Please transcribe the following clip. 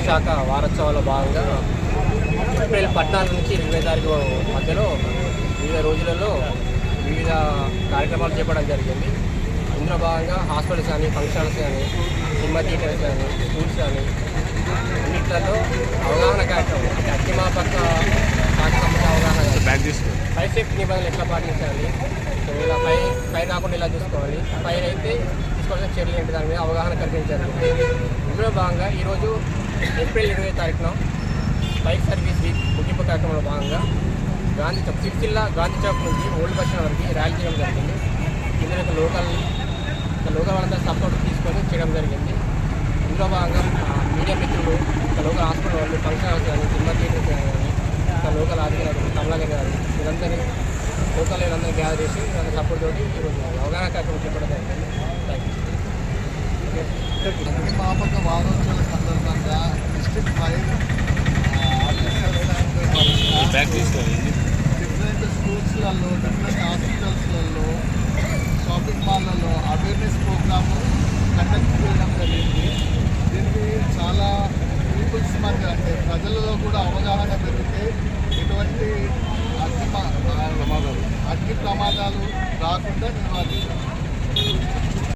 శాఖ వారోత్సవాల్లో భాగంగా ఏప్రిల్ 14 నుంచి 20 తారీఖు మధ్యలో వివిధ రోజులలో వివిధ కార్యక్రమాలు చేపట్టడం జరిగింది. ఇందులో భాగంగా హాస్పిటల్స్ కానీ, ఫంక్షన్స్ కానీ, సినిమా థియేటర్స్ కానీ, స్కూల్స్ కానీ అన్నింటిలో అవగాహన కార్యక్రమం అంటే అగ్నిమాపక శాఖ సంబంధించిన అవగాహన, ఫైర్ సేఫ్టీ నిబంధనలు ఎట్లా పాటించాలి, ఇలా ఫైర్ రాకుండా ఇలా చూసుకోవాలి, ఫైర్ అయితే తీసుకోవాల్సిన చర్యలు ఏంటి దాని మీద అవగాహన కల్పించారు. ఇందులో భాగంగా ఈరోజు ఏప్రిల్ 20 తారీఖున బైక్ సర్వీస్ వీక్ ముగింపు కార్యక్రమంలో భాగంగా గాంధీ చౌక్ సిరిసిల్ల గాంధీ చౌక్ నుంచి ఓల్డ్ బస్ స్టాండ్ వరకు ర్యాలీ చేయడం జరిగింది. ఇందులో లోకల్ వాళ్ళంతా సపోర్ట్ తీసుకొని చేయడం జరిగింది. ఇందులో భాగంగా మీడియా మిత్రులు, లోకల్ హాస్పిటల్ వాళ్ళు, ఫంక్షన్ హౌస్ కానీ, సినిమా థియేటర్స్ కానీ, లోకల్ అధికారులు, కమలాగర్ గారు వీళ్ళందరినీ లోకల్ వీళ్ళందరినీ గ్యాదర్ చేసి వాళ్ళ సపోర్ట్ తోటి ఈరోజు అవగాహన కార్యక్రమం చెప్పడం జరిగింది. అగ్నిమాపక వారోత్సవాల సందర్భంగా డిస్ట్రిక్ట్ ఫైర్ డిఫరెంట్ స్కూల్స్లలో, డిఫరెంట్ హాస్పిటల్స్లలో, షాపింగ్ మాల్లలో అవేర్నెస్ ప్రోగ్రాము కండక్ట్ చేయడం జరిగింది. దీనికి చాలా పీపుల్స్ మధ్య అంటే ప్రజలలో కూడా అవగాహన పెరిగితే ఎటువంటి అగ్ని ప్రమాదాలు రాకుండా నివారించారు.